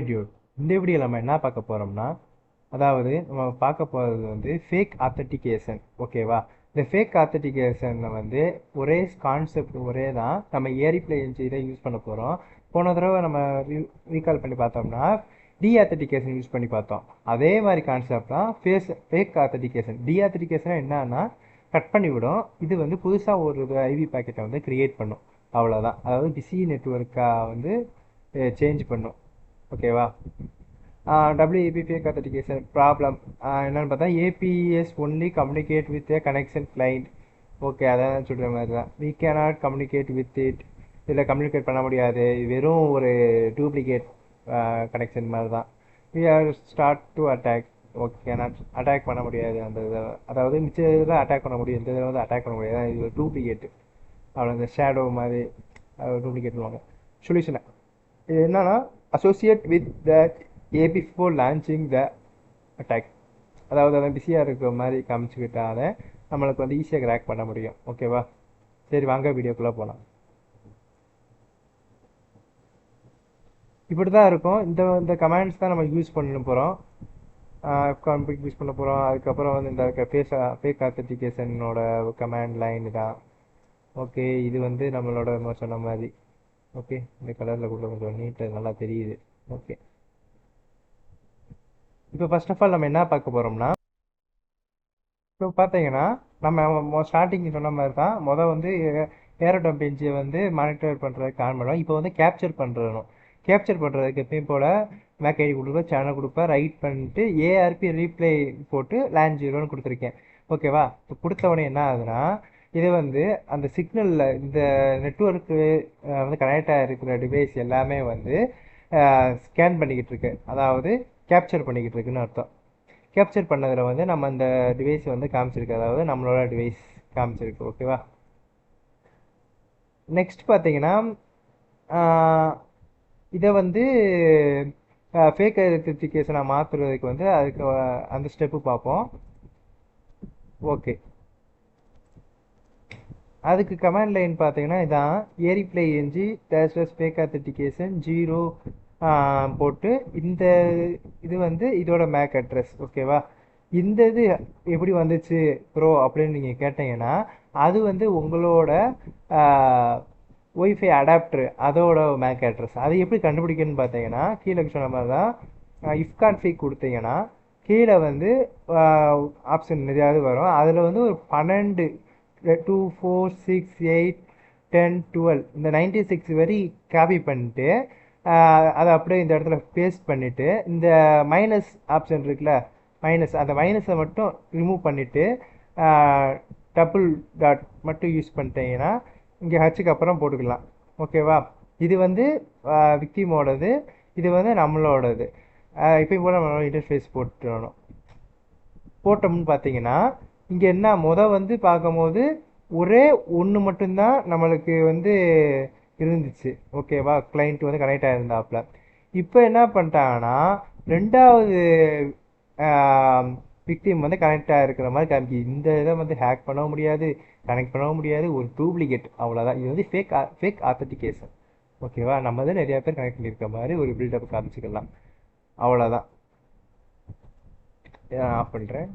dude. இந்த வீடியோவில் நம்ம என்ன பார்க்க போகிறோம்னா, அதாவது நம்ம பார்க்க போகிறது வந்து ஃபேக் ஆத்தென்டிகேஷன். ஓகேவா? இந்த ஃபேக் ஆத்தென்டிகேஷனில் வந்து ஒரே கான்செப்ட் ஒரே தான். நம்ம ஏரிப்ளே இதை யூஸ் பண்ண போகிறோம். போன தடவை நம்ம ரீகால் பண்ணி பார்த்தோம்னா டீஆத்தென்டிகேஷன் யூஸ் பண்ணி பார்த்தோம். அதே மாதிரி கான்செப்ட் தான் ஃபேக் ஆத்தென்டிகேஷன். டீஆத்தென்டிகேஷன் என்னன்னா கட் பண்ணிவிடும். இது வந்து புதுசாக ஒரு ஐவி பாக்கெட்டை வந்து கிரியேட் பண்ணும். அவ்வளோதான். அதாவது பிசி நெட்ஒர்க்காக வந்து சேஞ்ச் பண்ணும். ஓகேவா? WAP fake authentication ப்ராப்ளம் என்னென்னு பார்த்தா APS only communicate with a connection client. Okay, அதான் சொல்கிற மாதிரி தான். We cannot communicate with it. இதில் கம்யூனிகேட் பண்ண முடியாது. வெறும் ஒரு டூப்ளிகேட் கனெக்ஷன் மாதிரி தான். We are start to attack. Okay, நான் அட்டாக் பண்ண முடியாது. அந்த இதில் அதாவது மிச்ச இதில் அட்டாக் பண்ண முடியும், இந்த இதில் வந்து அட்டாக் பண்ண முடியாது. இது டூப்ளிகேட்டு. அவ்வளோ இந்த ஷேடோ மாதிரி டூப்ளிகேட் பண்ணுவாங்க. சொல்யூஷனை இது என்னன்னா associate with the A before launching the attack. அதாவது அதை பிஸியாக இருக்கிற மாதிரி காமிச்சுக்கிட்டாலே நம்மளுக்கு வந்து ஈஸியாக கிராக் பண்ண முடியும். ஓகேவா? சரி, வாங்க வீடியோக்குள்ளே போகலாம். இப்படி தான் இருக்கும். இந்த கமெண்ட்ஸ் தான் நம்ம யூஸ் பண்ண போகிறோம். கான்ஃபிக் யூஸ் பண்ண போகிறோம். அதுக்கப்புறம் வந்து இந்த ஃபேக் ஆத்தென்டிகேஷனோட கமாண்ட் லைன் தான். ஓகே, இது வந்து நம்மளோட சொன்ன மாதிரி. ஓகே, இந்த கலரில் கூட கொஞ்சம் நீட்டாக நல்லா தெரியுது. ஓகே, இப்போ ஃபர்ஸ்ட் ஆஃப் ஆல் நம்ம என்ன பார்க்க போகிறோம்னா, இப்போ பார்த்தீங்கன்னா நம்ம ஸ்டார்டிங் சொன்ன மாதிரி தான் வந்து ஏரோடம் பெஞ்சை வந்து மானிட்டர் பண்ணுறதுக்கு ஆன் பண்ணுவோம். இப்போ வந்து கேப்சர் பண்ணுறதுக்கு எப்பயும் போல் மேக் ஐடி கொடுப்பேன், சேனல் கொடுப்பேன், ரைட் பண்ணிட்டு ஏஆர்பி ரீப்ளே போட்டு லேண்ட் 0ன்னு கொடுத்துருக்கேன். ஓகேவா? இப்போ கொடுத்த உடனே என்ன ஆகுதுன்னா, இது வந்து அந்த சிக்னலில் இந்த நெட்ஒர்க்கு வந்து கனெக்டாக இருக்கிற டிவைஸ் எல்லாமே வந்து ஸ்கேன் பண்ணிக்கிட்டு இருக்கு. அதாவது கேப்சர் பண்ணிக்கிட்டு இருக்குன்னு அர்த்தம். கேப்சர் பண்ணதில் வந்து நம்ம இந்த டிவைஸ் வந்து காமிச்சிருக்கு. அதாவது நம்மளோட டிவைஸ் காமிச்சிருக்கு. ஓகேவா? நெக்ஸ்ட் பார்த்தீங்கன்னா இதை வந்து ஃபேக் ஐடென்டிஃபிகேஷனை மாற்றுறதுக்கு வந்து அதுக்கு அந்த ஸ்டெப்பு பார்ப்போம். ஓகே, அதுக்கு கமாண்ட் லைன் பார்த்தீங்கன்னா இதான் ஏரிப்ளே என்ஜி டேஷ்லெஸ் ஃபேக் ஆத்தென்டிகேஷன் 0 போட்டு இந்த இது வந்து இதோட மேக் அட்ரஸ். ஓகேவா? இந்த இது எப்படி வந்துச்சு ப்ரோ அப்படின்னு நீங்கள் கேட்டீங்கன்னா, அது வந்து உங்களோட ஒய்ஃபை அடாப்டர் அதோட மேக் அட்ரஸ். அது எப்படி கண்டுபிடிக்கணும்னு பார்த்தீங்கன்னா, கீழே சொன்ன மாதிரி தான் இஃப் கான்ஃபிக் கொடுத்தீங்கன்னா கீழே வந்து ஆப்ஷன் நிறையாவது வரும். அதில் வந்து ஒரு 12 2 4 6 8 10 12 இந்த 96 வரை காப்பி பண்ணிட்டு அதை அப்படியே இந்த இடத்துல பேஸ்ட் பண்ணிவிட்டு இந்த மைனஸ் ஆப்ஷன் இருக்குல்ல, அந்த மைனஸை மட்டும் ரிமூவ் பண்ணிவிட்டு டபுள் டாட் மட்டும் யூஸ் பண்ணிட்டீங்கன்னா இங்கே ஹச்சுக்கு அப்புறம் போட்டுக்கலாம். ஓகேவா? இது வந்து விக்டிமோடது, இது வந்து நம்மளோடது. இப்போ போல் நம்மளோட இன்டர்ஃபேஸ் போட்டோம்னு பார்த்தீங்கன்னா இங்கே என்ன வந்து பார்க்கும்போது ஒரே ஒன்று மட்டும்தான் நம்மளுக்கு வந்து இருந்துச்சு. ஓகேவா? கிளைண்ட் வந்து கனெக்ட் ஆகிருந்தாப்புல. இப்போ என்ன பண்ணிட்டாங்கன்னா ரெண்டாவது விக்டிம் வந்து கனெக்ட் ஆகிருக்கிற மாதிரி காமிக்கி. இந்த இதை வந்து ஹேக் பண்ணவும் முடியாது, கனெக்ட் பண்ணவும் முடியாது, ஒரு டூப்ளிகேட். அவ்வளோதான். இது வந்து ஃபேக் ஆத்தென்டிகேஷன். ஓகேவா? நம்ம தான் நிறையா பேர் கனெக்ட் பண்ணியிருக்க மாதிரி ஒரு பில்டப் காமிச்சிக்கலாம். அவ்வளோதான். ஆஃப் பண்ணுறேன்.